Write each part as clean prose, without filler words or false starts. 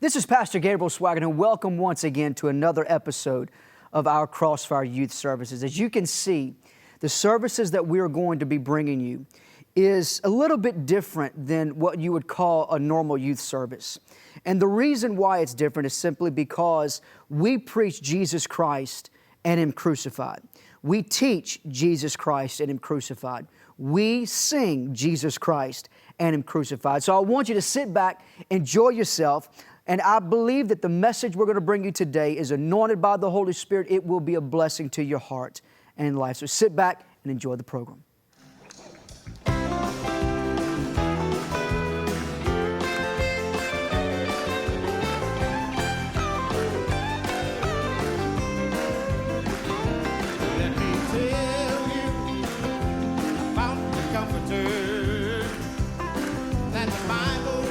This is Pastor Gabriel Swaggart, and welcome once again to another episode of our Crossfire Youth Services. As you can see, the services that we are going to be bringing you is a little bit different than what you would call a normal youth service. And the reason why it's different is simply because we preach Jesus Christ and Him crucified. We teach Jesus Christ and Him crucified. We sing Jesus Christ and Him crucified. So I want you to sit back, enjoy yourself, and I believe that the message we're going to bring you today is anointed by the Holy Spirit. It will be a blessing to your heart and life. So sit back and enjoy the program. Let me tell you about the Comforter that the Bible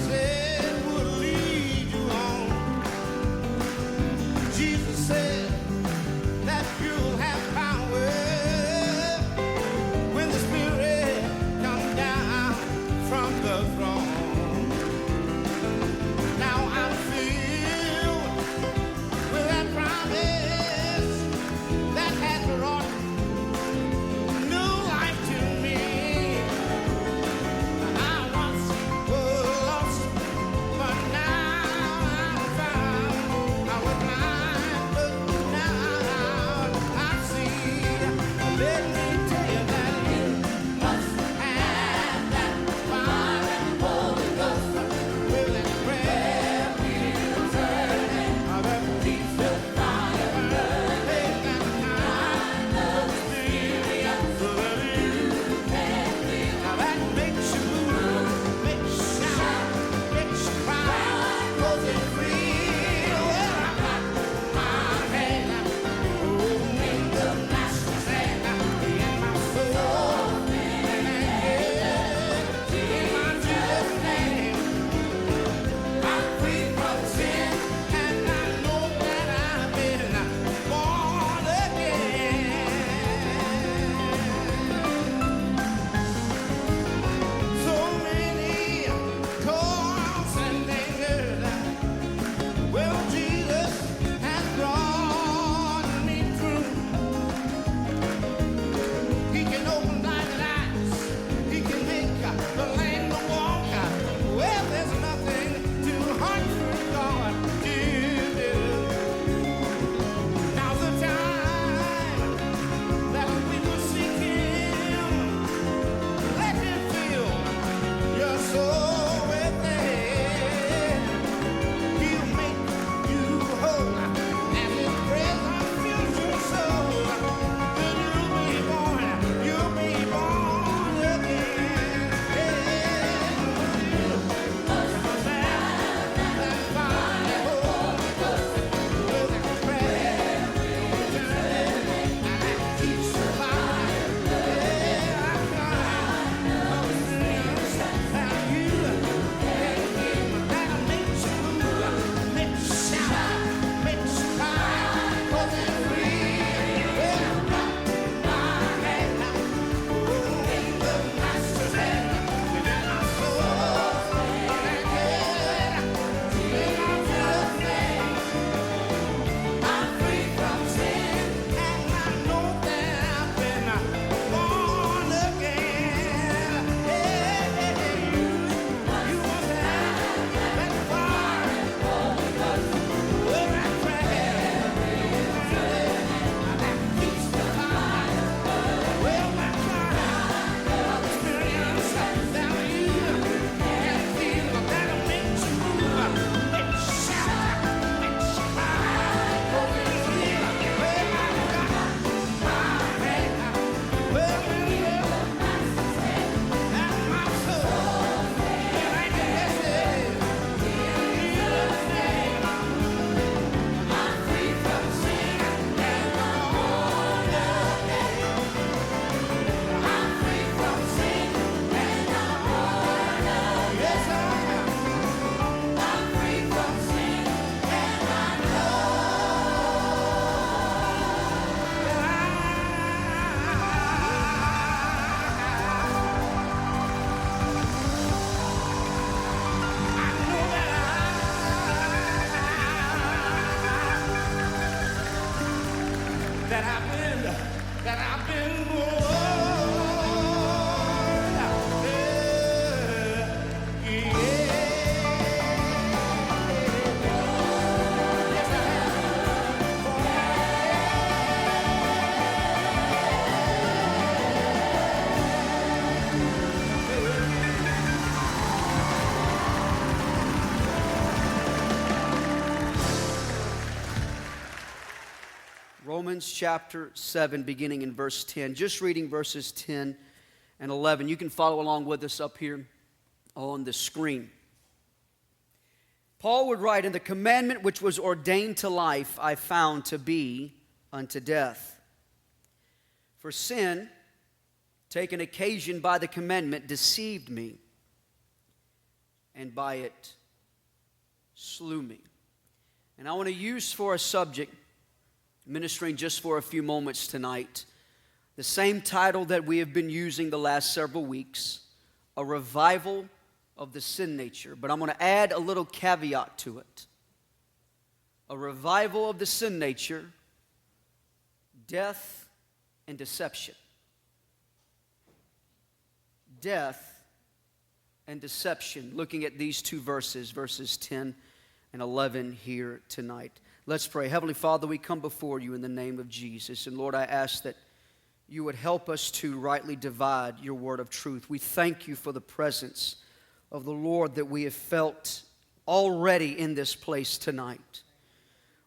said would lead you on. Jesus said that you'll have power Romans chapter 7, beginning in verse 10. Just reading verses 10 and 11. You can follow along with us up here on the screen. Paul would write, "And the commandment which was ordained to life I found to be unto death. For sin, taken occasion by the commandment, deceived me, and by it slew me." And I want to use for a subject, ministering just for a few moments tonight, the same title that we have been using the last several weeks, a revival of the sin nature. But I'm going to add a little caveat to it. A revival of the sin nature, death and deception. Death and deception. Looking at these two verses, verses 10 and 11 here tonight. Let's pray. Heavenly Father, we come before you in the name of Jesus. And Lord, I ask that you would help us to rightly divide your word of truth. We thank you for the presence of the Lord that we have felt already in this place tonight.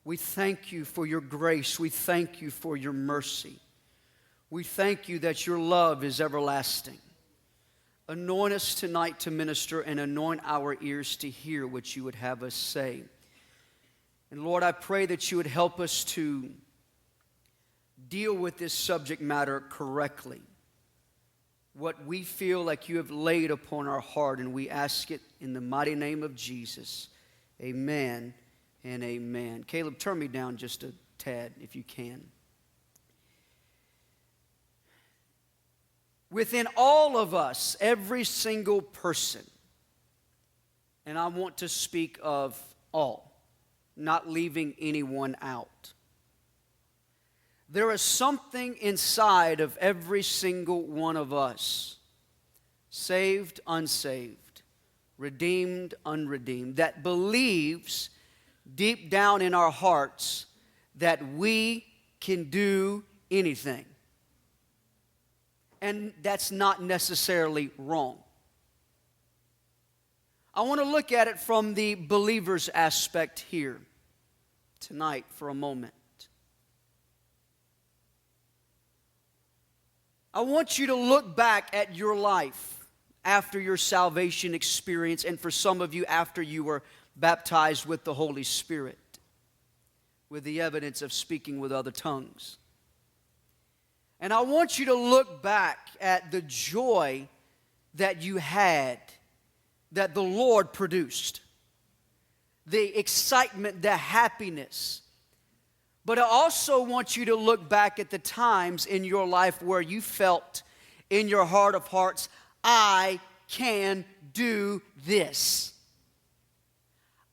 We thank you for your grace. We thank you for your mercy. We thank you that your love is everlasting. Anoint us tonight to minister and anoint our ears to hear what you would have us say. And Lord, I pray that you would help us to deal with this subject matter correctly. What we feel like you have laid upon our heart, and we ask it in the mighty name of Jesus. Amen and amen. Caleb, turn me down just a tad if you can. Within all of us, every single person, and I want to speak of all, not leaving anyone out. There is something inside of every single one of us, saved, unsaved, redeemed, unredeemed, that believes deep down in our hearts that we can do anything. And that's not necessarily wrong. I want to look at it from the believer's aspect here tonight for a moment. I want you to look back at your life after your salvation experience, and for some of you after you were baptized with the Holy Spirit, with the evidence of speaking with other tongues. And I want you to look back at the joy that you had, that the Lord produced, the excitement, the happiness. But I also want you to look back at the times in your life where you felt in your heart of hearts, I can do this.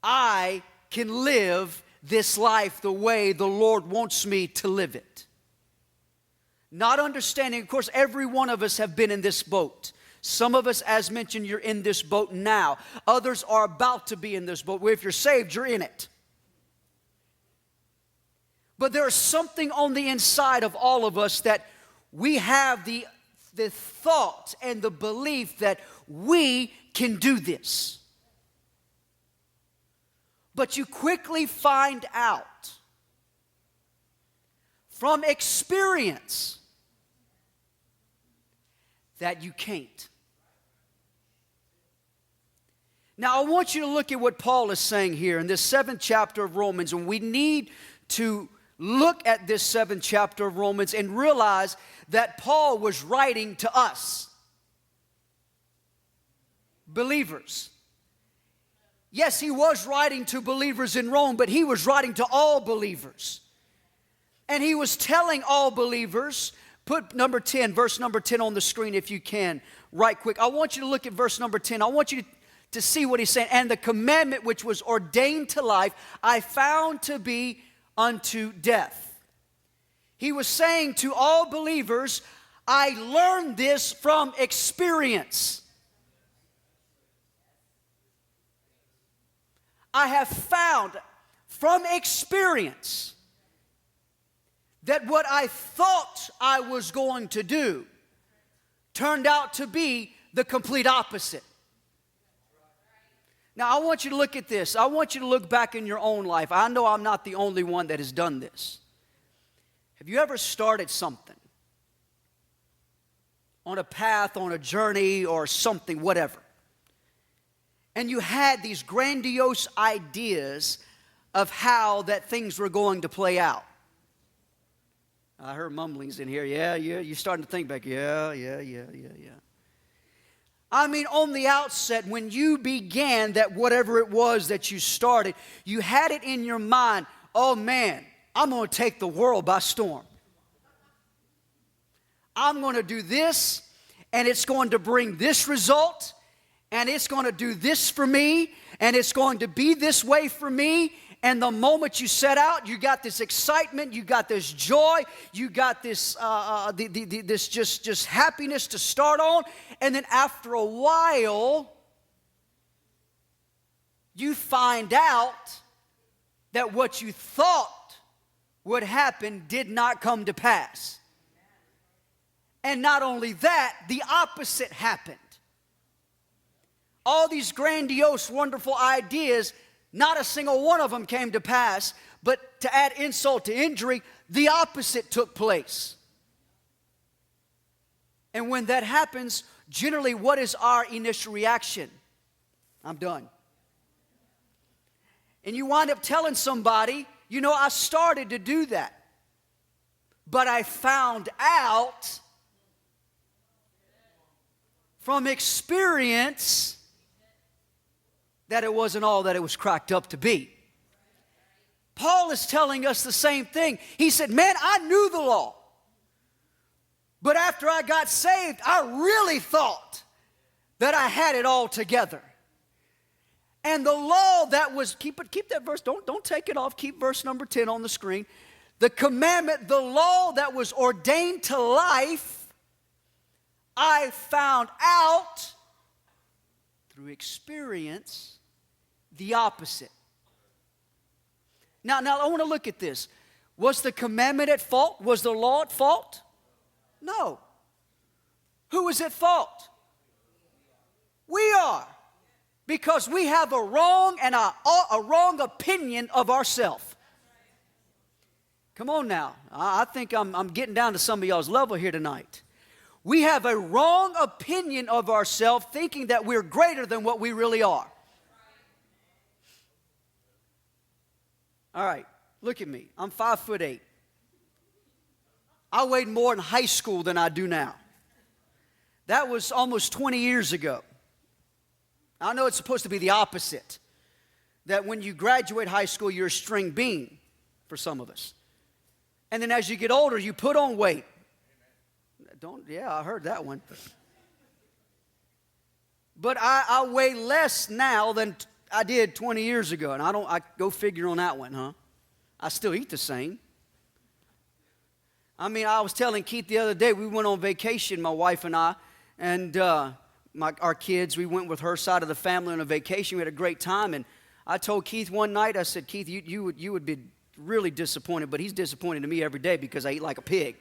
I can live this life the way the Lord wants me to live it. Not understanding, of course, every one of us have been in this boat. Some of us, as mentioned, you're in this boat now. Others are about to be in this boat. Well, if you're saved, you're in it. But there is something on the inside of all of us that we have the thought and the belief that we can do this. But you quickly find out from experience that you can't. Now, I want you to look at what Paul is saying here in this 7th chapter of Romans, and we need to look at this 7th chapter of Romans and realize that Paul was writing to us, believers. Yes, he was writing to believers in Rome, but he was writing to all believers. And he was telling all believers, put number 10, verse number 10 on the screen if you can, right quick. I want you to look at verse number 10. I want you to see what he's saying. And the commandment which was ordained to life, I found to be unto death. He was saying to all believers, I learned this from experience. I have found from experience that what I thought I was going to do turned out to be the complete opposite. Now, I want you to look at this. I want you to look back in your own life. I know I'm not the only one that has done this. Have you ever started something? On a path, on a journey, or something, whatever. And you had these grandiose ideas of how that things were going to play out. I heard mumblings in here. Yeah, you're starting to think back. Yeah. I mean, on the outset, when you began that whatever it was that you started, you had it in your mind, oh man, I'm going to take the world by storm. I'm going to do this, and it's going to bring this result, and it's going to do this for me, and it's going to be this way for me. And the moment you set out, you got this excitement, you got this joy, you got this this just happiness to start on. And then after a while, you find out that what you thought would happen did not come to pass. And not only that, the opposite happened. All these grandiose, wonderful ideas, not a single one of them came to pass, but to add insult to injury, the opposite took place. And when that happens, generally, what is our initial reaction? I'm done. And you wind up telling somebody, you know, I started to do that, but I found out from experience that it wasn't all that it was cracked up to be. Paul is telling us the same thing. He said, man, I knew the law. But after I got saved, I really thought that I had it all together. And the law that was, keep that verse, don't take it off, keep verse number 10 on the screen. The commandment, the law that was ordained to life, I found out through experience the opposite. Now I want to look at this. Was the commandment at fault? Was the law at fault? No. Who was at fault? We are. Because we have a wrong and a wrong opinion of ourselves. Come on now. I think I'm getting down to some of y'all's level here tonight. We have a wrong opinion of ourselves, thinking that we're greater than what we really are. All right, look at me. I'm 5'8". I weighed more in high school than I do now. That was almost 20 years ago. I know it's supposed to be the opposite. That when you graduate high school, you're a string bean for some of us. And then as you get older, you put on weight. Yeah, I heard that one. But I weigh less now than I did 20 years ago. And I go figure on that one, huh? I still eat the same. I mean, I was telling Keith the other day, we went on vacation, my wife and I, and our kids, we went with her side of the family on a vacation. We had a great time. And I told Keith one night, I said, Keith, you would be really disappointed, but he's disappointed in me every day because I eat like a pig.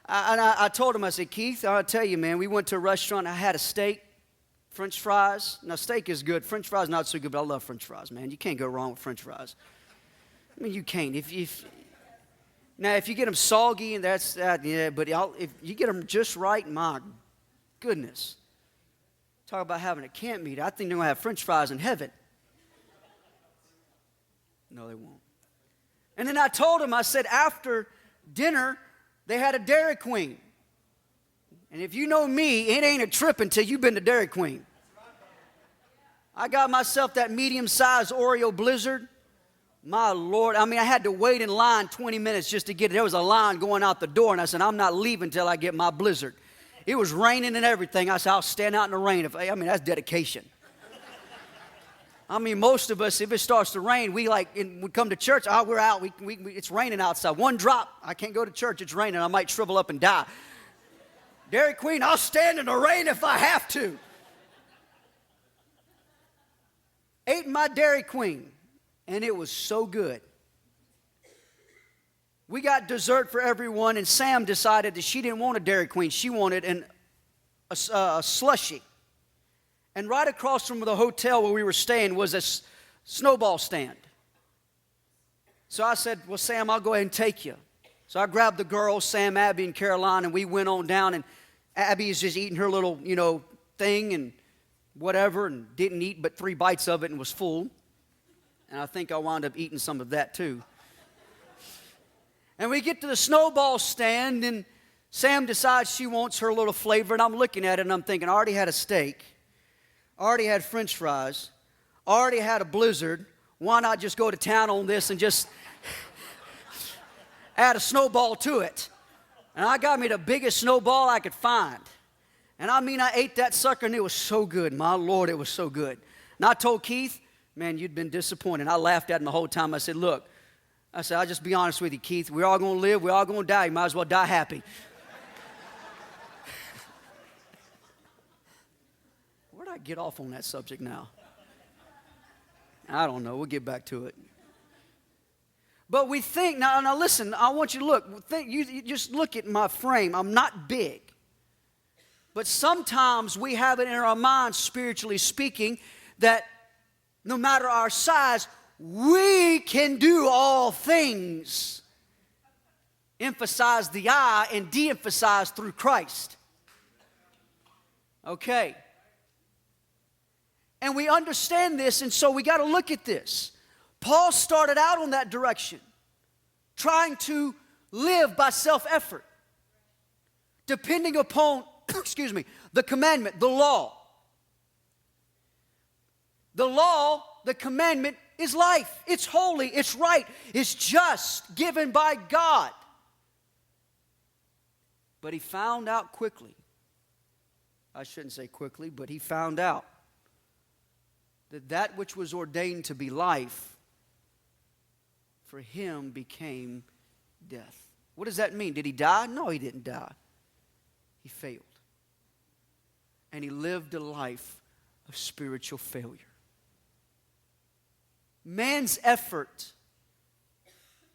I told him, I said, Keith, I'll tell you, man, we went to a restaurant. I had a steak, French fries. Now, steak is good. French fries not so good, but I love French fries, man. You can't go wrong with French fries. I mean, you can't. If you get them soggy, and that's that, yeah, but if you get them just right, my goodness. Talk about having a camp meet. I think they're going to have French fries in heaven. No, they won't. And then I told him, I said, after dinner, they had a Dairy Queen. And if you know me, it ain't a trip until you've been to Dairy Queen. I got myself that medium-sized Oreo Blizzard. My Lord, I mean, I had to wait in line 20 minutes just to get it. There was a line going out the door, and I said, I'm not leaving until I get my Blizzard. It was raining and everything. I said, I'll stand out in the rain. That's dedication. I mean, most of us, if it starts to rain, we come to church. Oh, we're out. It's raining outside. One drop, I can't go to church. It's raining. I might shrivel up and die. Dairy Queen, I'll stand in the rain if I have to. Ate my Dairy Queen, and it was so good. We got dessert for everyone, and Sam decided that she didn't want a Dairy Queen. She wanted a slushie. And right across from the hotel where we were staying was a snowball stand. So I said, well, Sam, I'll go ahead and take you. So I grabbed the girls, Sam, Abby, and Caroline, and we went on down, and Abby is just eating her little, thing and whatever, and didn't eat but 3 bites of it and was full. And I think I wound up eating some of that too. And we get to the snowball stand, and Sam decides she wants her little flavor, and I'm looking at it, and I'm thinking, I already had a steak, I already had French fries, I already had a Blizzard. Why not just go to town on this and just add a snowball to it? And I got me the biggest snowball I could find. And I mean, I ate that sucker, and it was so good. My Lord, it was so good. And I told Keith, man, you'd been disappointed. I laughed at him the whole time. I said, look, I'll just be honest with you, Keith. We're all going to live. We're all going to die. You might as well die happy. Where did I get off on that subject now? I don't know. We'll get back to it. But we think, now listen, I want you to look. You just look at my frame. I'm not big. But sometimes we have it in our minds, spiritually speaking, that no matter our size, we can do all things. Emphasize the I and de-emphasize through Christ. Okay. And we understand this, and so we got to look at this. Paul started out on that direction, trying to live by self-effort, depending upon, the commandment, the law. The law, the commandment, is life. It's holy, it's right, it's just, given by God. But he found out quickly, I shouldn't say quickly, but he found out that which was ordained to be life for him became death. What does that mean? Did he die? No, he didn't die. He failed. And he lived a life of spiritual failure. Man's effort.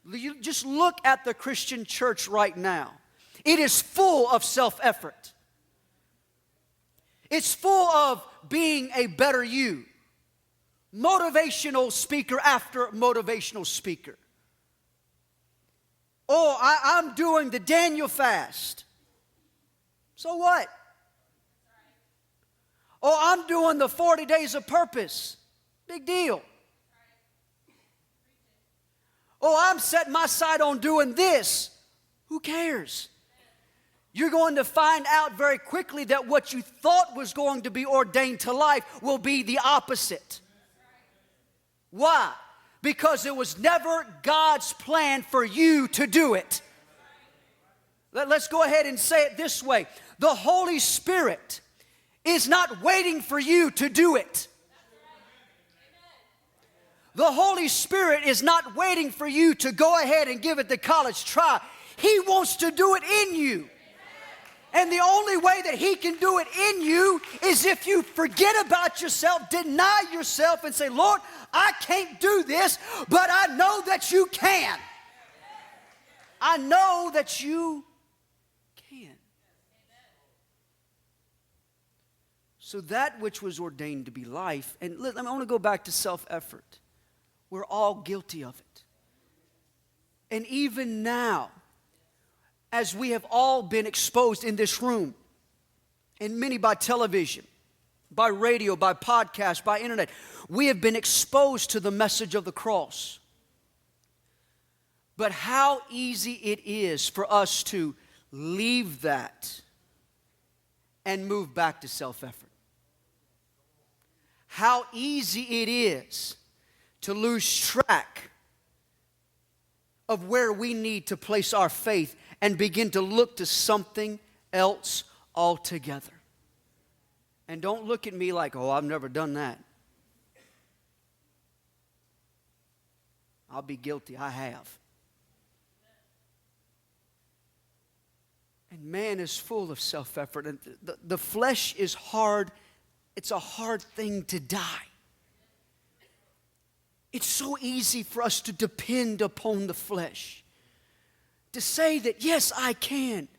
You just look at the Christian church right now. It is full of self-effort. It's full of being a better you. Motivational speaker after motivational speaker. Oh, I'm doing the Daniel fast. So what? Oh, I'm doing the 40 days of purpose. Big deal. Oh, I'm setting my sight on doing this. Who cares? You're going to find out very quickly that what you thought was going to be ordained to life will be the opposite. Why? Because it was never God's plan for you to do it. Let's go ahead and say it this way. The Holy Spirit is not waiting for you to do it. The Holy Spirit is not waiting for you to go ahead and give it the college try. He wants to do it in you. And the only way that He can do it in you is if you forget about yourself, deny yourself, and say, Lord, I can't do this, but I know that you can. I know that you can. So that which was ordained to be life, and I want to go back to self-effort. We're all guilty of it. And even now, as we have all been exposed in this room, and many by television, by radio, by podcast, by internet, we have been exposed to the message of the cross. But how easy it is for us to leave that and move back to self-effort. How easy it is to lose track of where we need to place our faith and begin to look to something else altogether. And don't look at me like, oh, I've never done that. I'll be guilty. I have. And man is full of self-effort. And the flesh is hard. It's a hard thing to die. It's so easy for us to depend upon the flesh. To say that, yes, I can,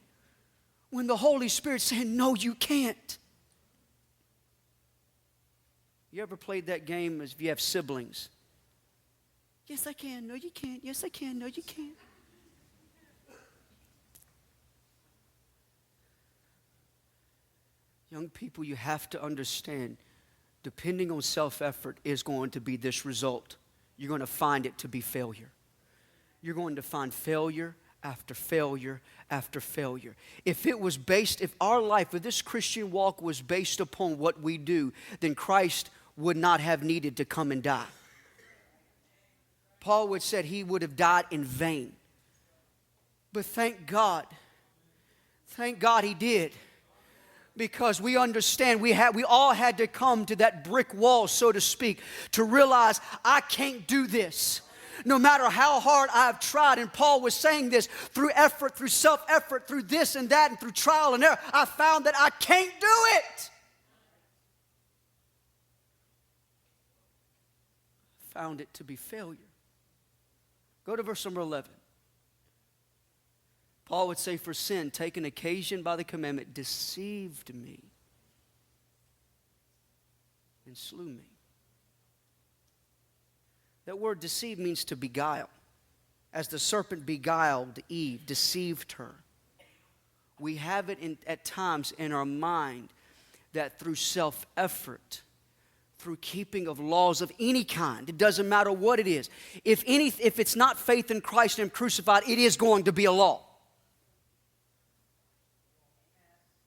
when the Holy Spirit's saying, no, you can't. You ever played that game as if you have siblings? Yes, I can. No, you can't. Yes, I can. No, you can't. Young people, you have to understand, depending on self-effort is going to be this result. You're going to find it to be failure. You're going to find failure after failure after failure. If our life, if this Christian walk was based upon what we do, then Christ would not have needed to come and die. Paul would have said he would have died in vain. But thank God he did. Because we understand we all had to come to that brick wall, so to speak, to realize I can't do this. No matter how hard I've tried, and Paul was saying this, through effort, through self-effort, through this and that, and through trial and error, I found that I can't do it. Found it to be failure. Go to verse number 11. Paul would say, for sin, taken occasion by the commandment, deceived me and slew me. That word deceive means to beguile. As the serpent beguiled Eve, deceived her. We have it at times in our mind that through self-effort, through keeping of laws of any kind, it doesn't matter what it is. If it's not faith in Christ and Him crucified, it is going to be a law.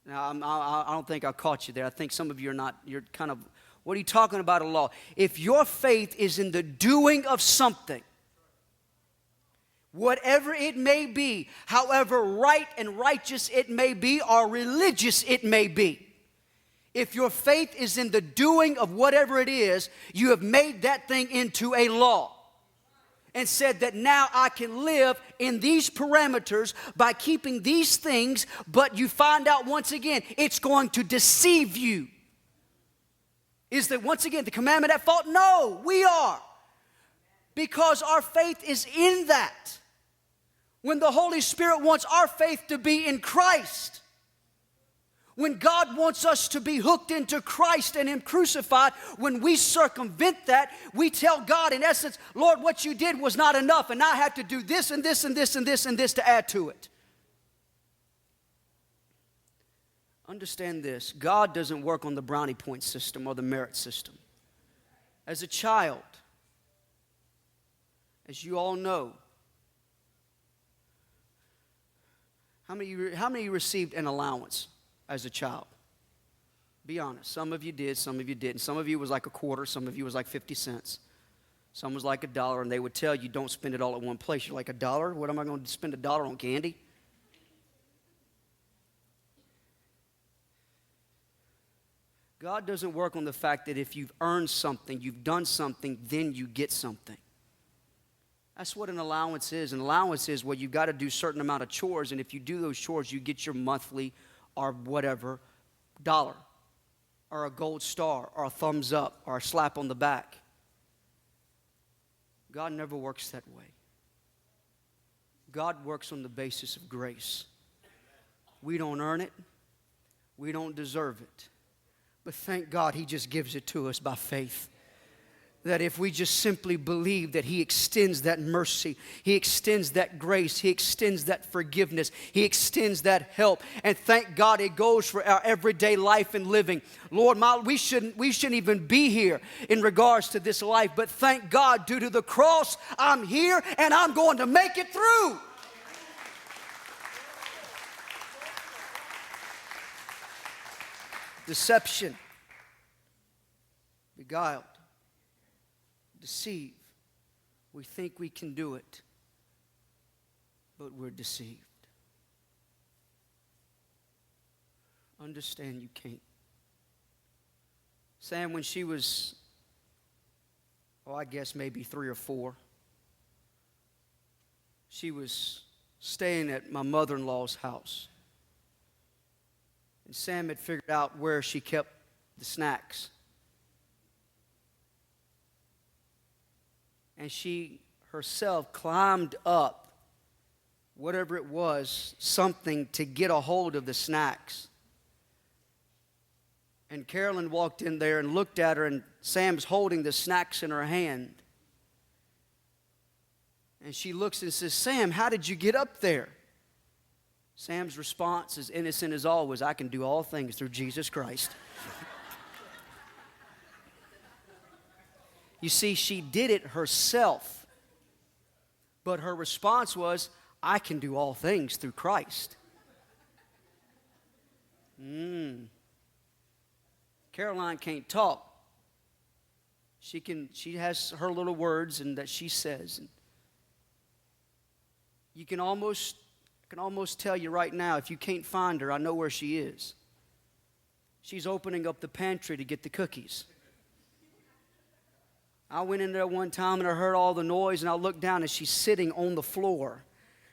Now, I don't think I caught you there. I think some of you are not, you're kind of, what are you talking about a law? If your faith is in the doing of something, whatever it may be, however right and righteous it may be, or religious it may be, if your faith is in the doing of whatever it is, you have made that thing into a law. And said that now I can live in these parameters by keeping these things, but you find out once again, it's going to deceive you. Is that once again the commandment at fault? No, we are. Because our faith is in that. When the Holy Spirit wants our faith to be in Christ. When God wants us to be hooked into Christ and Him crucified, when we circumvent that, we tell God in essence, Lord, what you did was not enough, and I have to do this and this and this and this and this to add to it. Understand this, God doesn't work on the brownie point system or the merit system. As a child, as you all know, how many of you received an allowance as a child? Be honest. Some of you did, some of you didn't. Some of you was like a quarter, some of you was like 50 cents. Some was like $1, and they would tell you, don't spend it all at one place. You're like, $1? What am I going to spend $1 on candy? God doesn't work on the fact that if you've earned something, you've done something, then you get something. That's what an allowance is. An allowance is, well, you've got to do a certain amount of chores, and if you do those chores, you get your monthly or whatever dollar, or a gold star, or a thumbs up, or a slap on the back. God never works that way. God works on the basis of grace. We don't earn it. We don't deserve it. But thank God He just gives it to us by faith. That if we just simply believe that He extends that mercy, He extends that grace, He extends that forgiveness, He extends that help. And thank God it goes for our everyday life and living. Lord, we shouldn't even be here in regards to this life. But thank God, due to the cross, I'm here and I'm going to make it through. Deception, beguiled, deceive. We think we can do it, but we're deceived. Understand you can't. Sam, when she was, I guess maybe 3 or 4, she was staying at my mother-in-law's house. And Sam had figured out where she kept the snacks. And she herself climbed up, whatever it was, something to get a hold of the snacks. And Carolyn walked in there and looked at her, and Sam's holding the snacks in her hand. And she looks and says, Sam, how did you get up there? Sam's response, as innocent as always, I can do all things through Jesus Christ. You see, she did it herself. But her response was, I can do all things through Christ. Caroline can't talk. She has her little words and that she says. And I can almost tell you right now, if you can't find her, I know where she is. She's opening up the pantry to get the cookies. I went in there one time and I heard all the noise, and I looked down and she's sitting on the floor.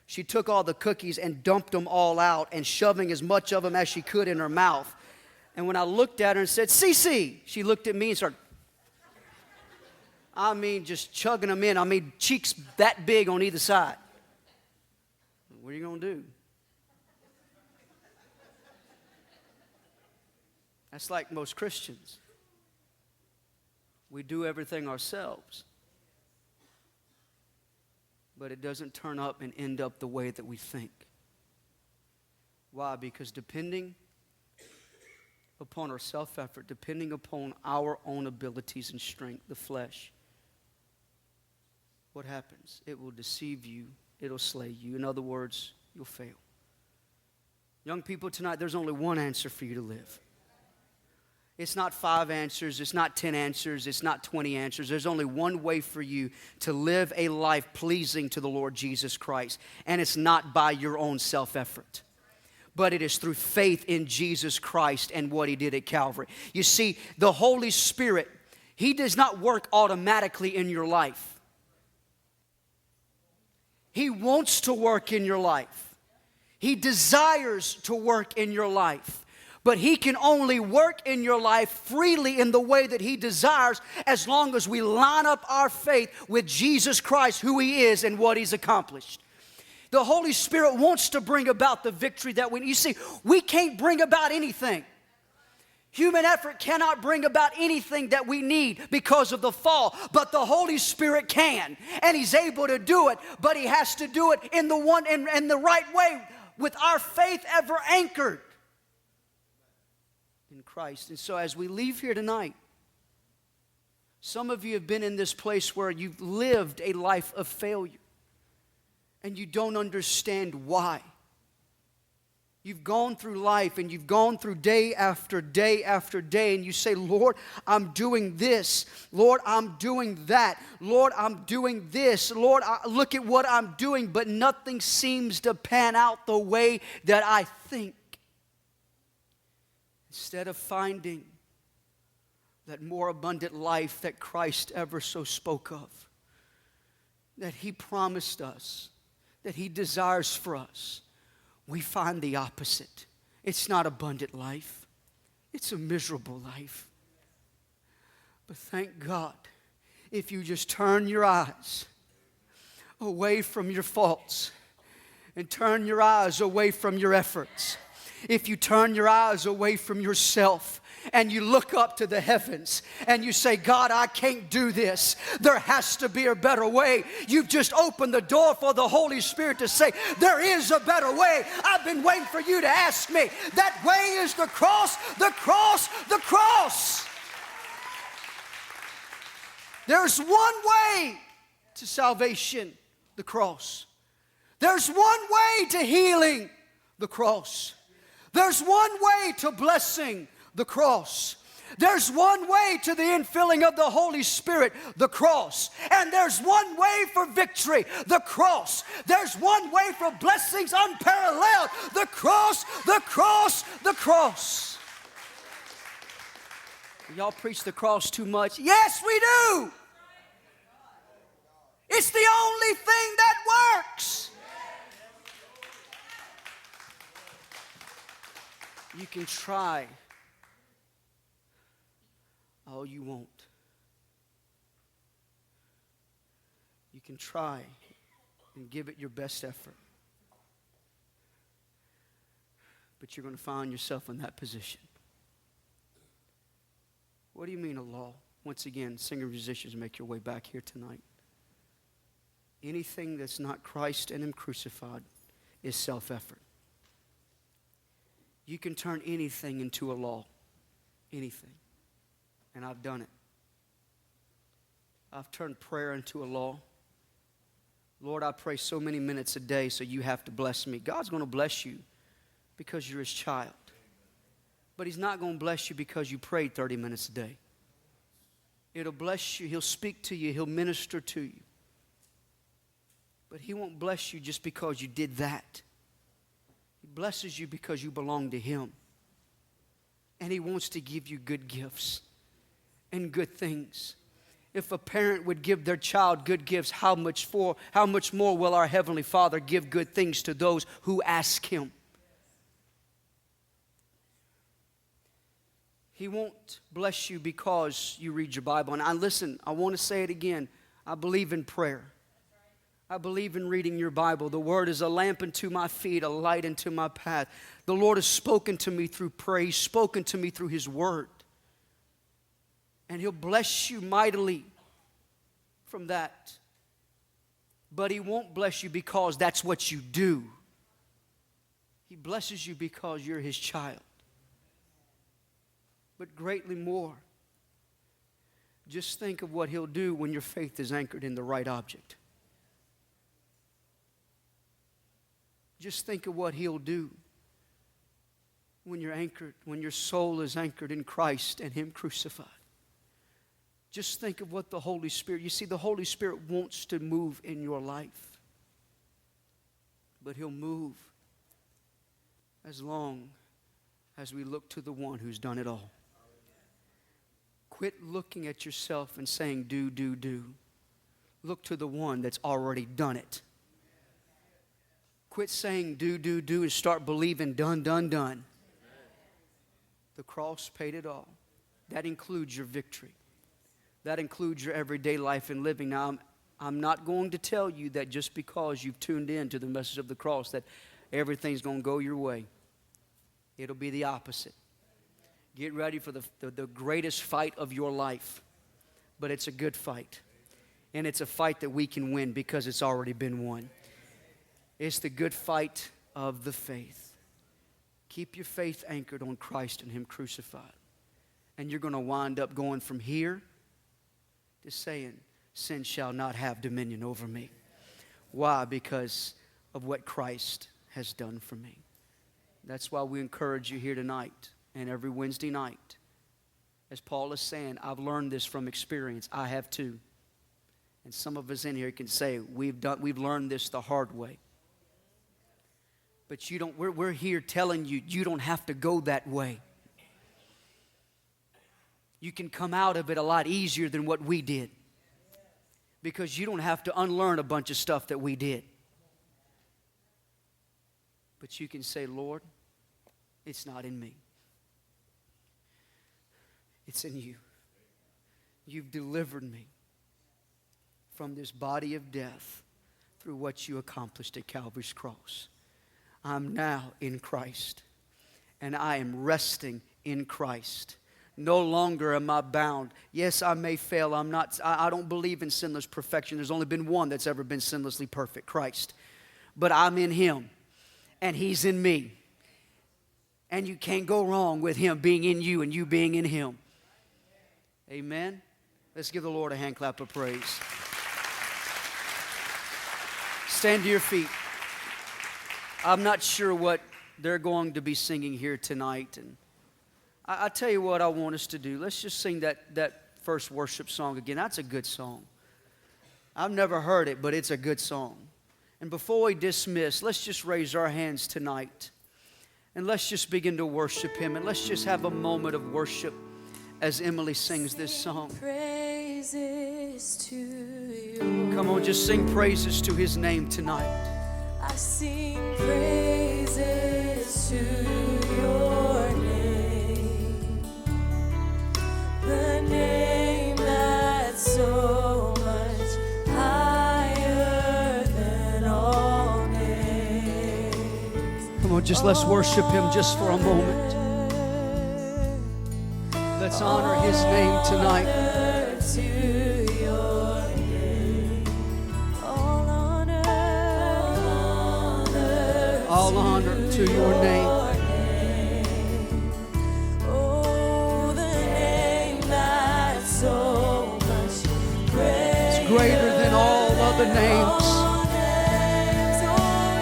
She took all the cookies and dumped them all out and shoving as much of them as she could in her mouth. And when I looked at her and said, Cece, she looked at me and started, just chugging them in. Cheeks that big on either side. What are you going to do? That's like most Christians. We do everything ourselves. But it doesn't turn up and end up the way that we think. Why? Because depending upon our self-effort, depending upon our own abilities and strength, the flesh, what happens? It will deceive you. It'll slay you. In other words, you'll fail. Young people, tonight, there's only one answer for you to live. It's not 5 answers. It's not 10 answers. It's not 20 answers. There's only one way for you to live a life pleasing to the Lord Jesus Christ. And it's not by your own self-effort, but it is through faith in Jesus Christ and what He did at Calvary. You see, the Holy Spirit, He does not work automatically in your life. He wants to work in your life. He desires to work in your life. But He can only work in your life freely in the way that He desires, as long as we line up our faith with Jesus Christ, who He is and what He's accomplished. The Holy Spirit wants to bring about the victory that we need. You see, we can't bring about anything. Human effort cannot bring about anything that we need because of the fall, but the Holy Spirit can, and He's able to do it, but He has to do it in the right way, with our faith ever anchored in Christ. And so as we leave here tonight, some of you have been in this place where you've lived a life of failure and you don't understand why. You've gone through life and you've gone through day after day after day, and you say, Lord, I'm doing this. Lord, I'm doing that. Lord, I'm doing this. Lord, look at what I'm doing, but nothing seems to pan out the way that I think. Instead of finding that more abundant life that Christ ever so spoke of, that He promised us, that He desires for us, we find the opposite. It's not abundant life. It's a miserable life. But thank God, if you just turn your eyes away from your faults and turn your eyes away from your efforts, if you turn your eyes away from yourself and you look up to the heavens and you say, God, I can't do this. There has to be a better way. You've just opened the door for the Holy Spirit to say, there is a better way. I've been waiting for you to ask me. That way is the cross, the cross, the cross. There's one way to salvation, the cross. There's one way to healing, the cross. There's one way to blessing, the cross. There's one way to the infilling of the Holy Spirit, the cross. And there's one way for victory, the cross. There's one way for blessings unparalleled, the cross, the cross, the cross. Y'all preach the cross too much? Yes, we do. It's the only thing that works. You can try all you want. You can try and give it your best effort. But you're going to find yourself in that position. What do you mean a law? Once again, singers, musicians, make your way back here tonight. Anything that's not Christ and Him crucified is self-effort. You can turn anything into a law. Anything. And I've done it. I've turned prayer into a law. Lord, I pray so many minutes a day, so you have to bless me. God's going to bless you because you're his child. But he's not going to bless you because you prayed 30 minutes a day. It'll bless you. He'll speak to you. He'll minister to you. But he won't bless you just because you did that. He blesses you because you belong to him. And he wants to give you good gifts and good things. If a parent would give their child good gifts, how much more will our Heavenly Father give good things to those who ask him? He won't bless you because you read your Bible. And I want to say it again. I believe in prayer. I believe in reading your Bible. The Word is a lamp unto my feet, a light unto my path. The Lord has spoken to me through prayer. He's spoken to me through his Word. And he'll bless you mightily from that. But he won't bless you because that's what you do. He blesses you because you're his child. But greatly more, just think of what he'll do when your faith is anchored in the right object. Just think of what he'll do when you're anchored, when your soul is anchored in Christ and him crucified. Just think of what the Holy Spirit, you see, the Holy Spirit wants to move in your life. But he'll move as long as we look to the one who's done it all. Quit looking at yourself and saying, do, do, do. Look to the one that's already done it. Quit saying, do, do, do, and start believing, done, done, done. The cross paid it all. That includes your victory. That includes your everyday life and living. Now, I'm not going to tell you that just because you've tuned in to the message of the cross that everything's going to go your way. It'll be the opposite. Get ready for the greatest fight of your life. But it's a good fight. And it's a fight that we can win because it's already been won. It's the good fight of the faith. Keep your faith anchored on Christ and him crucified. And you're going to wind up going from here to saying, sin shall not have dominion over me. Why? Because of what Christ has done for me. That's why we encourage you here tonight and every Wednesday night. As Paul is saying, I've learned this from experience. I have too. And some of us in here can say, we've learned this the hard way. But we're here telling you, you don't have to go that way. You can come out of it a lot easier than what we did. Because you don't have to unlearn a bunch of stuff that we did. But you can say, Lord, it's not in me. It's in you. You've delivered me from this body of death through what you accomplished at Calvary's cross. I'm now in Christ, and I am resting in Christ. No longer am I bound. Yes, I may fail. I don't believe in sinless perfection. There's only been one that's ever been sinlessly perfect, Christ. But I'm in him, and he's in me. And you can't go wrong with him being in you and you being in him. Amen? Let's give the Lord a hand clap of praise. Stand to your feet. I'm not sure what they're going to be singing here tonight. And I tell you what I want us to do. Let's just sing that first worship song again. That's a good song. I've never heard it, but it's a good song. And before we dismiss, let's just raise our hands tonight. And let's just begin to worship him. And let's just have a moment of worship as Emily sings this song. Praises to you. Come on, just sing praises to his name tonight. I sing praises to your name, the name that's so much higher than all names. Come on, just let's worship him just for a moment. Let's honor his name tonight. All honor to your name. other names. All names, oh,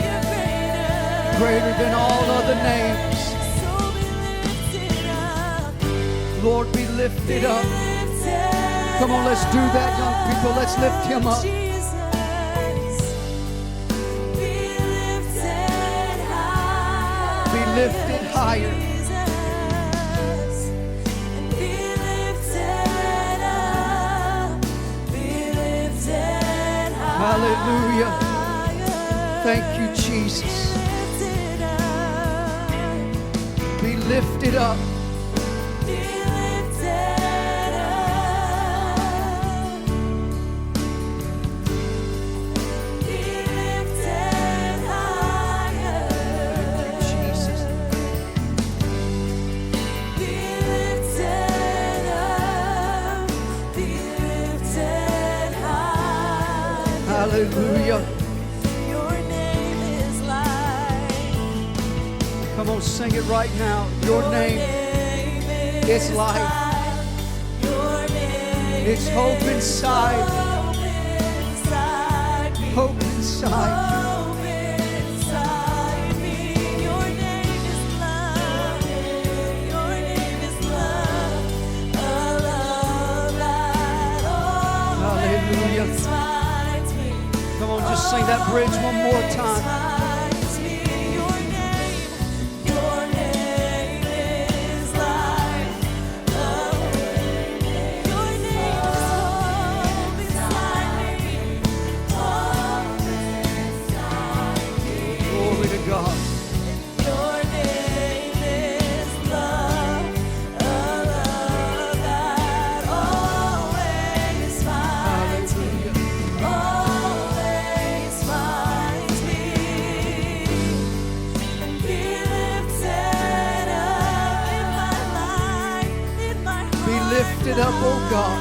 you're greater. Greater than all other names. So be lifted up. Lord, be lifted up. Lifted Come on, let's do that, young people. Let's lift Him up. Jesus, be lifted high. Be lifted higher. Jesus, and be lifted up. Be lifted high. Hallelujah. Thank you, Jesus. Lifted up. Be lifted up. Be lifted up. Be lifted higher. Jesus. Be lifted up. Be lifted high. Hallelujah. Your name is light. Come on, sing it right now. Your name, is it's life. Your name It's hope inside. hope inside me. Hope inside. Hope inside me. Your name is love. Your name is love. A love that Hallelujah. always finds me. Come on, just sing that bridge one more time. Finds me. Your name is life. Your name is hope inside me. Hope inside me. Glory to God. Your name is love, a love that always finds me. Always finds me. And be lifted up in my life, in my heart. Be lifted up, oh God.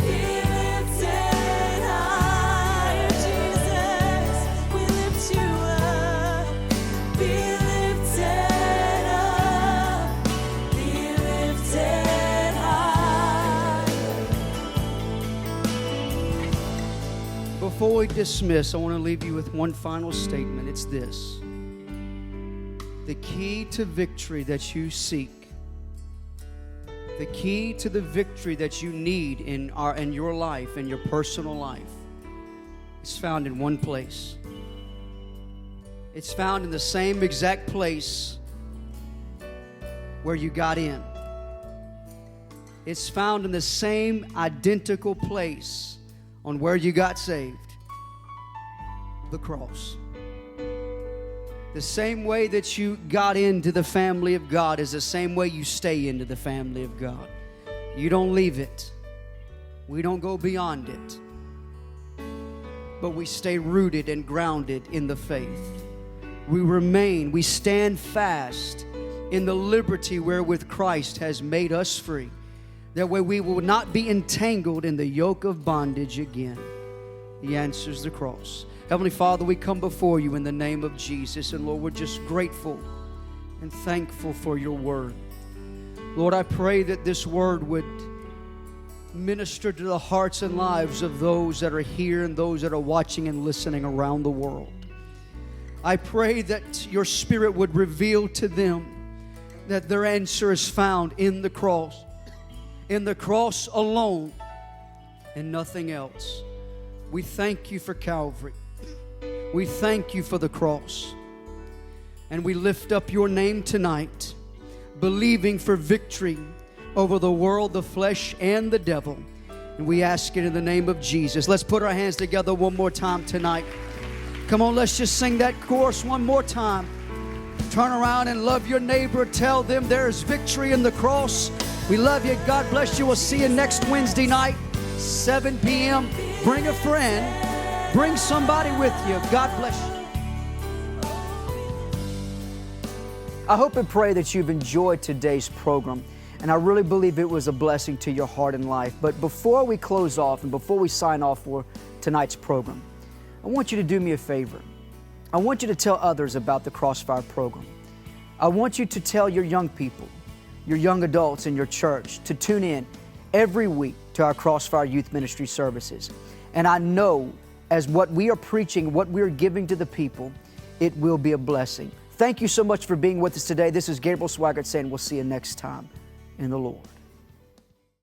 Be lifted higher, Jesus. We lift you up. Be lifted up. Be lifted high. Before we dismiss, I want to leave you with one final statement. It's this. The key to victory that you seek, the key to the victory that you need in your life, in your personal life, is found in one place. It's found in the same exact place where you got in. It's found in the same identical place on where you got saved. The cross. The same way that you got into the family of God is the same way you stay into the family of God. You don't leave it. We don't go beyond it. But we stay rooted and grounded in the faith. We remain, we stand fast in the liberty wherewith Christ has made us free. That way we will not be entangled in the yoke of bondage again. The answer is the cross. Heavenly Father, we come before you in the name of Jesus. And Lord, we're just grateful and thankful for your word. Lord, I pray that this word would minister to the hearts and lives of those that are here and those that are watching and listening around the world. I pray that your Spirit would reveal to them that their answer is found in the cross alone and nothing else. We thank you for Calvary. We thank you for the cross. And we lift up your name tonight, believing for victory over the world, the flesh, and the devil. And we ask it in the name of Jesus. Let's put our hands together one more time tonight. Come on, let's just sing that chorus one more time. Turn around and love your neighbor. Tell them there is victory in the cross. We love you. God bless you. We'll see you next Wednesday night, 7 p.m. Bring a friend. Bring somebody with you. God bless you. I hope and pray that you've enjoyed today's program. And I really believe it was a blessing to your heart and life. But before we close off and before we sign off for tonight's program, I want you to do me a favor. I want you to tell others about the Crossfire program. I want you to tell your young people, your young adults in your church to tune in every week to our Crossfire Youth Ministry services. And I know as what we are preaching, what we are giving to the people, it will be a blessing. Thank you so much for being with us today. This is Gabriel Swaggart saying we'll see you next time in the Lord.